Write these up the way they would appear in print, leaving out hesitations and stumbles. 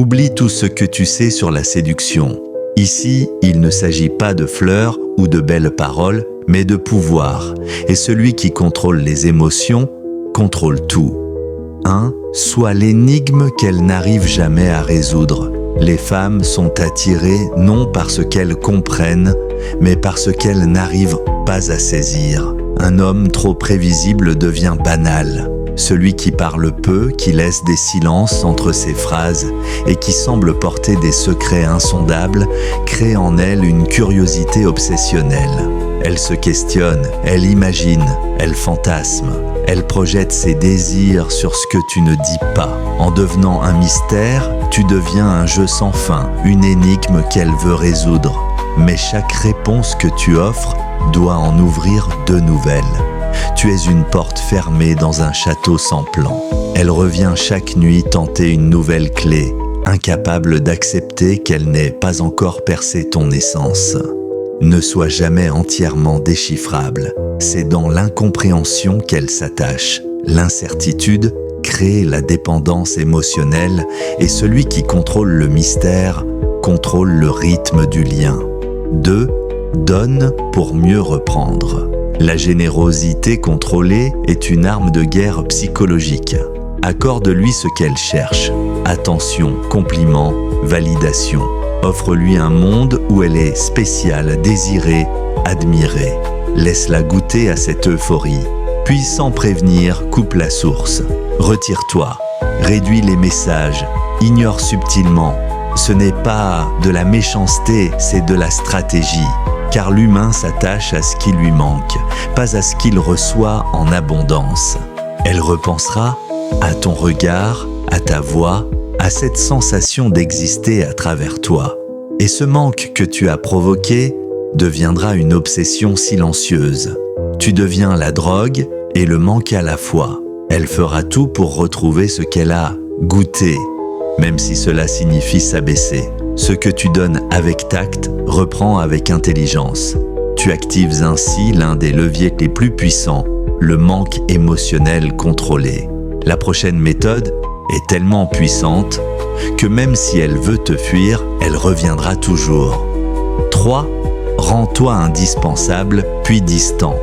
Oublie tout ce que tu sais sur la séduction. Ici, il ne s'agit pas de fleurs ou de belles paroles, mais de pouvoir. Et celui qui contrôle les émotions contrôle tout. 1. Sois l'énigme qu'elles n'arrivent jamais à résoudre. Les femmes sont attirées non parce qu'elles comprennent, mais parce qu'elles n'arrivent pas à saisir. Un homme trop prévisible devient banal. Celui qui parle peu, qui laisse des silences entre ses phrases et qui semble porter des secrets insondables, crée en elle une curiosité obsessionnelle. Elle se questionne, elle imagine, elle fantasme. Elle projette ses désirs sur ce que tu ne dis pas. En devenant un mystère, tu deviens un jeu sans fin, une énigme qu'elle veut résoudre. Mais chaque réponse que tu offres doit en ouvrir de nouvelles. Tu es une porte fermée dans un château sans plan. Elle revient chaque nuit tenter une nouvelle clé, incapable d'accepter qu'elle n'ait pas encore percé ton essence. Ne sois jamais entièrement déchiffrable. C'est dans l'incompréhension qu'elle s'attache. L'incertitude crée la dépendance émotionnelle et celui qui contrôle le mystère contrôle le rythme du lien. 2. Donne pour mieux reprendre. La générosité contrôlée est une arme de guerre psychologique. Accorde-lui ce qu'elle cherche. Attention, compliments, validation. Offre-lui un monde où elle est spéciale, désirée, admirée. Laisse-la goûter à cette euphorie. Puis, sans prévenir, coupe la source. Retire-toi. Réduis les messages. Ignore subtilement. Ce n'est pas de la méchanceté, c'est de la stratégie. Car l'humain s'attache à ce qui lui manque, pas à ce qu'il reçoit en abondance. Elle repensera à ton regard, à ta voix, à cette sensation d'exister à travers toi. Et ce manque que tu as provoqué deviendra une obsession silencieuse. Tu deviens la drogue et le manque à la fois. Elle fera tout pour retrouver ce qu'elle a goûté, même si cela signifie s'abaisser. Ce que tu donnes avec tact reprend avec intelligence. Tu actives ainsi l'un des leviers les plus puissants, le manque émotionnel contrôlé. La prochaine méthode est tellement puissante que même si elle veut te fuir, elle reviendra toujours. 3. Rends-toi indispensable puis distant.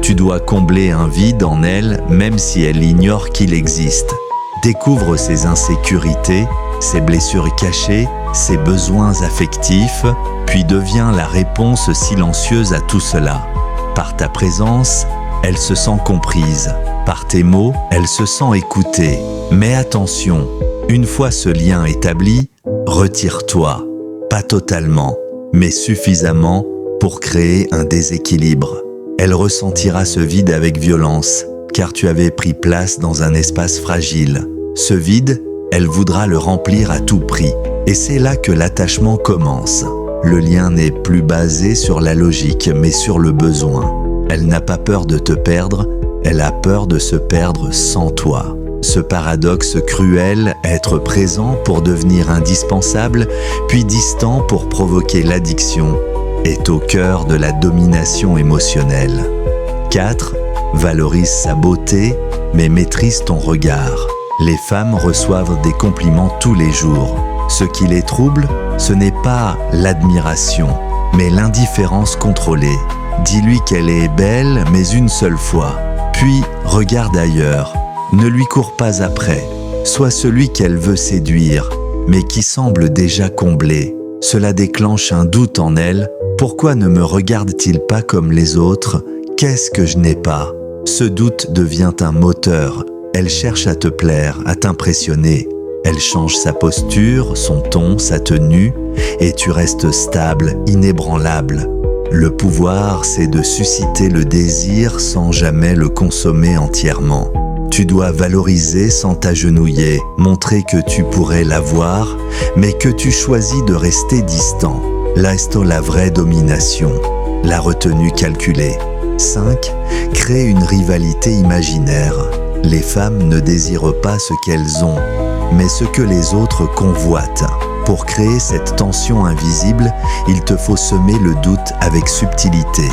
Tu dois combler un vide en elle même si elle ignore qu'il existe. Découvre ses insécurités, ses blessures cachées, ses besoins affectifs, puis deviens la réponse silencieuse à tout cela. Par ta présence, elle se sent comprise. Par tes mots, elle se sent écoutée. Mais attention, une fois ce lien établi, retire-toi. Pas totalement, mais suffisamment pour créer un déséquilibre. Elle ressentira ce vide avec violence, car tu avais pris place dans un espace fragile. Ce vide, elle voudra le remplir à tout prix. Et c'est là que l'attachement commence. Le lien n'est plus basé sur la logique, mais sur le besoin. Elle n'a pas peur de te perdre, elle a peur de se perdre sans toi. Ce paradoxe cruel, être présent pour devenir indispensable, puis distant pour provoquer l'addiction, est au cœur de la domination émotionnelle. 4. Valorise sa beauté, mais maîtrise ton regard. Les femmes reçoivent des compliments tous les jours. Ce qui les trouble, ce n'est pas l'admiration, mais l'indifférence contrôlée. Dis-lui qu'elle est belle, mais une seule fois. Puis, regarde ailleurs. Ne lui cours pas après. Sois celui qu'elle veut séduire, mais qui semble déjà comblé. Cela déclenche un doute en elle. Pourquoi ne me regarde-t-il pas comme les autres? Qu'est-ce que je n'ai pas? Ce doute devient un moteur. Elle cherche à te plaire, à t'impressionner. Elle change sa posture, son ton, sa tenue, et tu restes stable, inébranlable. Le pouvoir, c'est de susciter le désir sans jamais le consommer entièrement. Tu dois valoriser sans t'agenouiller, montrer que tu pourrais l'avoir, mais que tu choisis de rester distant. Là est la vraie domination, la retenue calculée. 5. Crée une rivalité imaginaire. Les femmes ne désirent pas ce qu'elles ont, mais ce que les autres convoitent. Pour créer cette tension invisible, il te faut semer le doute avec subtilité.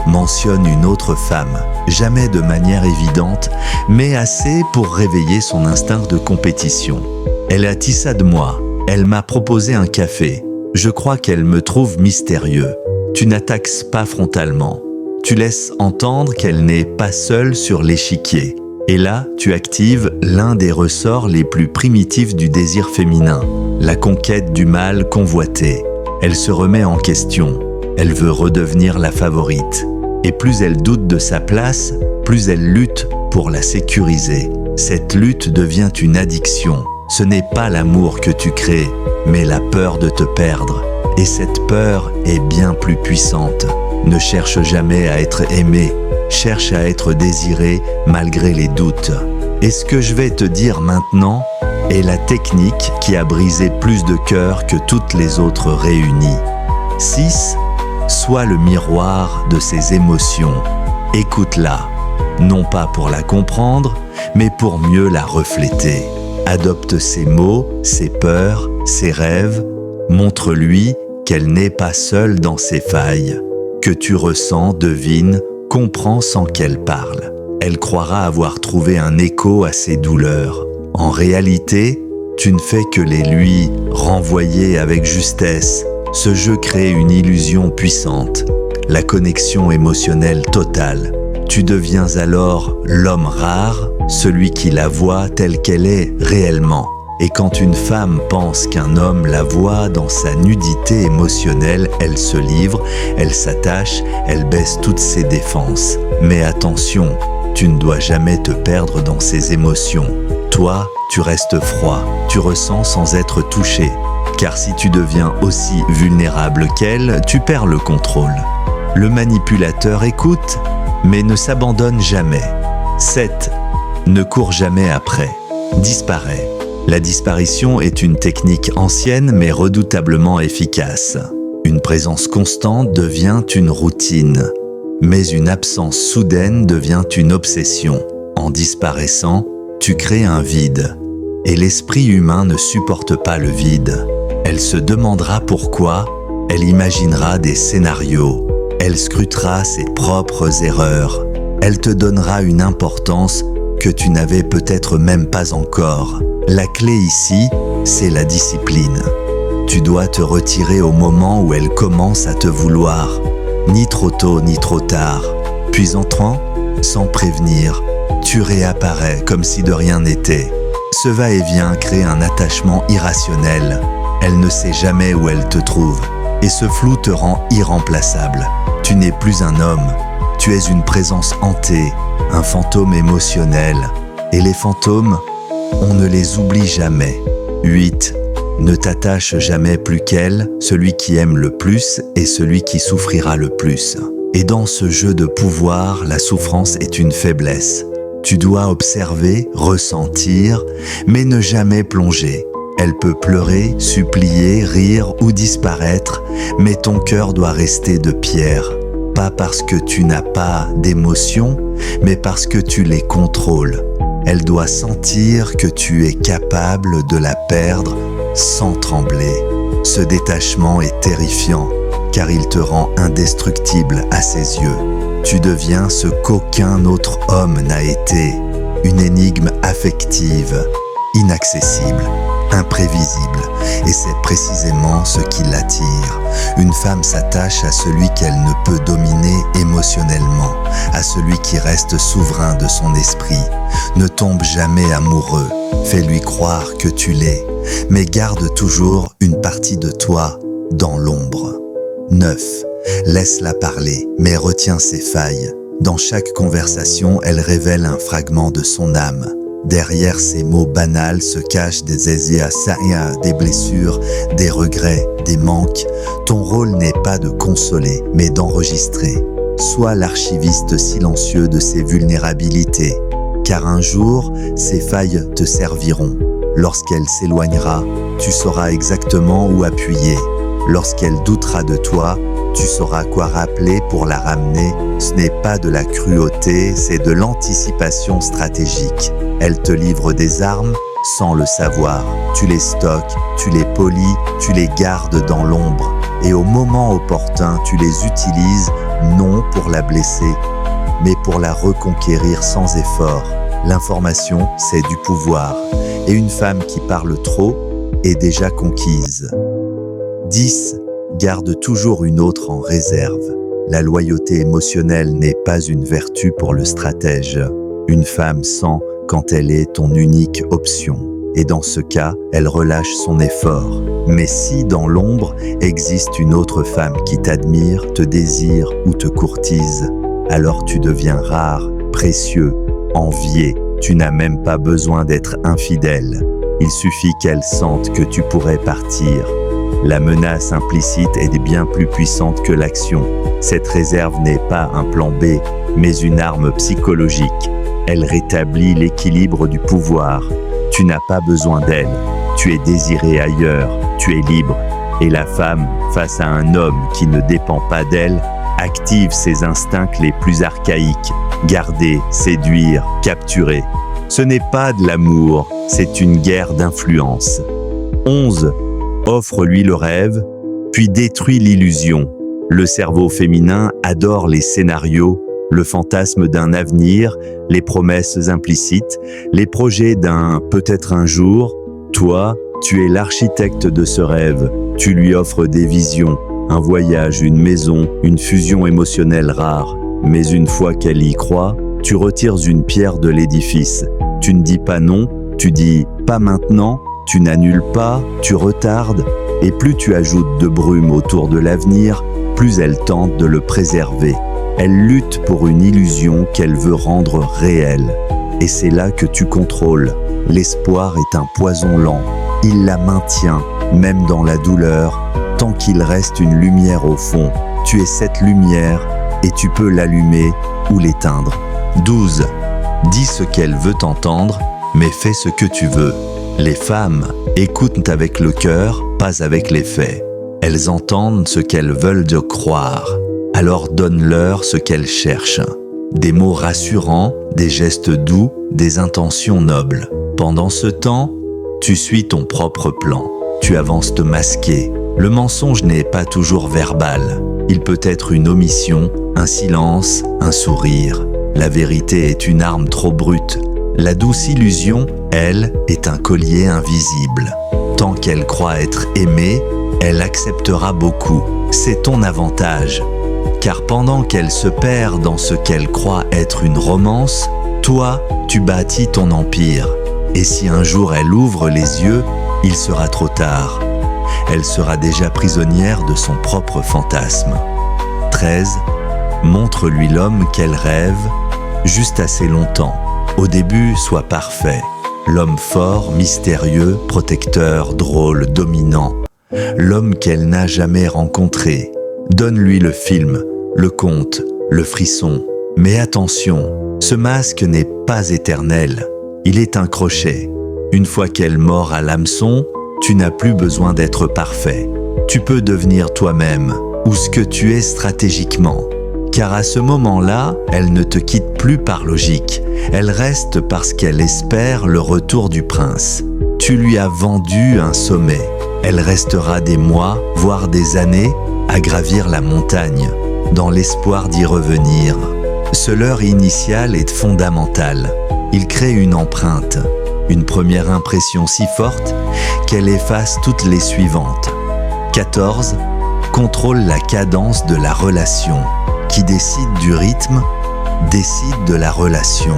Mentionne une autre femme, jamais de manière évidente, mais assez pour réveiller son instinct de compétition. Elle a tissa de moi, Elle m'a proposé un café. Je crois qu'elle me trouve mystérieux. Tu n'attaques pas frontalement. Tu laisses entendre qu'elle n'est pas seule sur l'échiquier. Et là, tu actives l'un des ressorts les plus primitifs du désir féminin, la conquête du mâle convoité. Elle se remet en question. Elle veut redevenir la favorite. Et plus elle doute de sa place, plus elle lutte pour la sécuriser. Cette lutte devient une addiction. Ce n'est pas l'amour que tu crées, mais la peur de te perdre. Et cette peur est bien plus puissante. Ne cherche jamais à être aimé, cherche à être désiré malgré les doutes. Et ce que je vais te dire maintenant est la technique qui a brisé plus de cœurs que toutes les autres réunies. 6. Sois le miroir de ses émotions. Écoute-la, non pas pour la comprendre, mais pour mieux la refléter. Adopte ses mots, ses peurs, ses rêves. Montre-lui qu'elle n'est pas seule dans ses failles, que tu ressens, devines, comprends sans qu'elle parle. Elle croira avoir trouvé un écho à ses douleurs. En réalité, tu ne fais que les lui renvoyer avec justesse. Ce jeu crée une illusion puissante, la connexion émotionnelle totale. Tu deviens alors l'homme rare, celui qui la voit telle qu'elle est réellement. Et quand une femme pense qu'un homme la voit dans sa nudité émotionnelle, elle se livre, elle s'attache, elle baisse toutes ses défenses. Mais attention, tu ne dois jamais te perdre dans ses émotions. Toi, tu restes froid, tu ressens sans être touché. Car si tu deviens aussi vulnérable qu'elle, tu perds le contrôle. Le manipulateur écoute, mais ne s'abandonne jamais. 7. Ne cours jamais après. Disparaît. La disparition est une technique ancienne mais redoutablement efficace. Une présence constante devient une routine, mais une absence soudaine devient une obsession. En disparaissant, tu crées un vide. Et l'esprit humain ne supporte pas le vide. Elle se demandera pourquoi, elle imaginera des scénarios, elle scrutera ses propres erreurs, elle te donnera une importance que tu n'avais peut-être même pas encore. La clé ici, c'est la discipline. Tu dois te retirer au moment où elle commence à te vouloir, ni trop tôt ni trop tard. Puis entrant, sans prévenir, tu réapparais comme si de rien n'était. Ce va-et-vient crée un attachement irrationnel. Elle ne sait jamais où elle te trouve, et ce flou te rend irremplaçable. Tu n'es plus un homme, tu es une présence hantée, un fantôme émotionnel. Et les fantômes, on ne les oublie jamais. 8. Ne t'attache jamais plus qu'elle, celui qui aime le plus est celui qui souffrira le plus. Et dans ce jeu de pouvoir, la souffrance est une faiblesse. Tu dois observer, ressentir, mais ne jamais plonger. Elle peut pleurer, supplier, rire ou disparaître, mais ton cœur doit rester de pierre. Pas parce que tu n'as pas d'émotions, mais parce que tu les contrôles. Elle doit sentir que tu es capable de la perdre sans trembler. Ce détachement est terrifiant, car il te rend indestructible à ses yeux. Tu deviens ce qu'aucun autre homme n'a été, une énigme affective, inaccessible, imprévisible, et c'est précisément ce qui l'attire. Une femme s'attache à celui qu'elle ne peut dominer émotionnellement, à celui qui reste souverain de son esprit. Ne tombe jamais amoureux, fais-lui croire que tu l'es, mais garde toujours une partie de toi dans l'ombre. 9. Laisse-la parler, mais retiens ses failles. Dans chaque conversation, elle révèle un fragment de son âme. Derrière ces mots banals se cachent des hésitats, des blessures, des regrets, des manques. Ton rôle n'est pas de consoler, mais d'enregistrer. Sois l'archiviste silencieux de ses vulnérabilités, car un jour, ces failles te serviront. Lorsqu'elle s'éloignera, tu sauras exactement où appuyer. Lorsqu'elle doutera de toi, tu sauras quoi rappeler pour la ramener. Ce n'est pas de la cruauté, c'est de l'anticipation stratégique. Elle te livre des armes sans le savoir. Tu les stockes, tu les polis, tu les gardes dans l'ombre. Et au moment opportun, tu les utilises non pour la blesser, mais pour la reconquérir sans effort. L'information, c'est du pouvoir. Et une femme qui parle trop est déjà conquise. 10. Garde toujours une autre en réserve. La loyauté émotionnelle n'est pas une vertu pour le stratège. Une femme sent quand elle est ton unique option. Et dans ce cas, elle relâche son effort. Mais si dans l'ombre existe une autre femme qui t'admire, te désire ou te courtise, alors tu deviens rare, précieux, envié. Tu n'as même pas besoin d'être infidèle. Il suffit qu'elle sente que tu pourrais partir. La menace implicite est bien plus puissante que l'action. Cette réserve n'est pas un plan B, mais une arme psychologique. Elle rétablit l'équilibre du pouvoir. Tu n'as pas besoin d'elle. Tu es désiré ailleurs. Tu es libre. Et la femme, face à un homme qui ne dépend pas d'elle, active ses instincts les plus archaïques. Garder, séduire, capturer. Ce n'est pas de l'amour, c'est une guerre d'influence. 11. Offre-lui le rêve, puis détruis l'illusion. Le cerveau féminin adore les scénarios, le fantasme d'un avenir, les promesses implicites, les projets d'un peut-être un jour. Toi, tu es l'architecte de ce rêve. Tu lui offres des visions, un voyage, une maison, une fusion émotionnelle rare. Mais une fois qu'elle y croit, tu retires une pierre de l'édifice. Tu ne dis pas non, tu dis pas maintenant, tu n'annules pas, tu retardes. Et plus tu ajoutes de brume autour de l'avenir, plus elle tente de le préserver. Elle lutte pour une illusion qu'elle veut rendre réelle. Et c'est là que tu contrôles. L'espoir est un poison lent. Il la maintient, même dans la douleur, tant qu'il reste une lumière au fond. Tu es cette lumière et tu peux l'allumer ou l'éteindre. 12. Dis ce qu'elle veut entendre, mais fais ce que tu veux. Les femmes écoutent avec le cœur, pas avec les faits. Elles entendent ce qu'elles veulent de croire. Alors donne-leur ce qu'elles cherchent. Des mots rassurants, des gestes doux, des intentions nobles. Pendant ce temps, tu suis ton propre plan. Tu avances te masquer. Le mensonge n'est pas toujours verbal. Il peut être une omission, un silence, un sourire. La vérité est une arme trop brute. La douce illusion, elle, est un collier invisible. Tant qu'elle croit être aimée, elle acceptera beaucoup. C'est ton avantage. Car pendant qu'elle se perd dans ce qu'elle croit être une romance, toi, tu bâtis ton empire. Et si un jour elle ouvre les yeux, il sera trop tard. Elle sera déjà prisonnière de son propre fantasme. 13. Montre-lui l'homme qu'elle rêve, juste assez longtemps. Au début, sois parfait. L'homme fort, mystérieux, protecteur, drôle, dominant. L'homme qu'elle n'a jamais rencontré. Donne-lui le film, le conte, le frisson. Mais attention, ce masque n'est pas éternel. Il est un crochet. Une fois qu'elle mord à l'hameçon, tu n'as plus besoin d'être parfait. Tu peux devenir toi-même, ou ce que tu es stratégiquement. Car à ce moment-là, elle ne te quitte plus par logique. Elle reste parce qu'elle espère le retour du prince. Tu lui as vendu un sommet. Elle restera des mois, voire des années, à gravir la montagne, dans l'espoir d'y revenir. Ce leurre initial est fondamental. Il crée une empreinte, une première impression si forte qu'elle efface toutes les suivantes. 14. Contrôle la cadence de la relation. Qui décide du rythme, décide de la relation.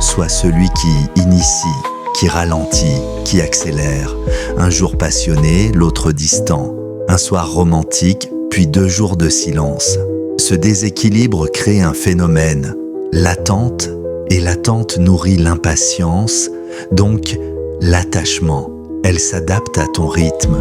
Sois celui qui initie, qui ralentit, qui accélère. Un jour passionné, l'autre distant. Un soir romantique, puis 2 jours de silence. Ce déséquilibre crée un phénomène, l'attente, et l'attente nourrit l'impatience, donc l'attachement. Elle s'adapte à ton rythme,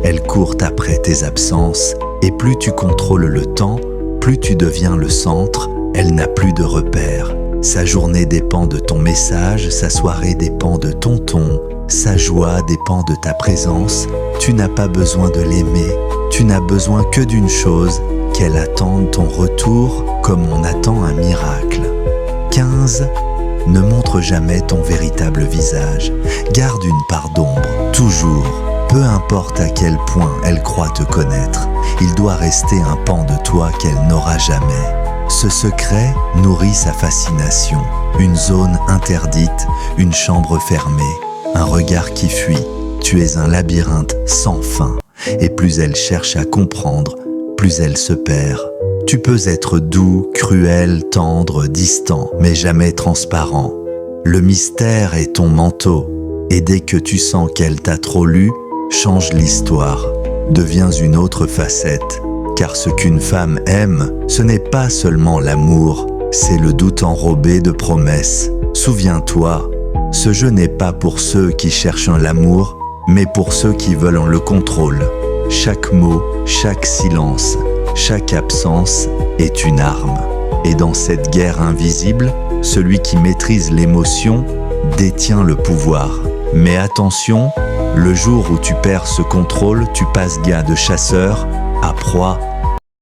elle court après tes absences, et plus tu contrôles le temps, plus tu deviens le centre, elle n'a plus de repères. Sa journée dépend de ton message, sa soirée dépend de ton ton, sa joie dépend de ta présence. Tu n'as pas besoin de l'aimer, tu n'as besoin que d'une chose, qu'elle attende ton retour comme on attend un miracle. 15. Ne montre jamais ton véritable visage. Garde une part d'ombre, toujours. Peu importe à quel point elle croit te connaître, il doit rester un pan de toi qu'elle n'aura jamais. Ce secret nourrit sa fascination. Une zone interdite, une chambre fermée, un regard qui fuit. tu es un labyrinthe sans fin, et plus elle cherche à comprendre, plus elle se perd. Tu peux être doux, cruel, tendre, distant, mais jamais transparent. Le mystère est ton manteau, et dès que tu sens qu'elle t'a trop lu, change l'histoire, deviens une autre facette. Car ce qu'une femme aime, ce n'est pas seulement l'amour, c'est le doute enrobé de promesses. Souviens-toi, ce jeu n'est pas pour ceux qui cherchent l'amour, mais pour ceux qui veulent le contrôle. Chaque mot, chaque silence, chaque absence est une arme. Et dans cette guerre invisible, celui qui maîtrise l'émotion détient le pouvoir. Mais attention, le jour où tu perds ce contrôle, tu passes de chasseur à proie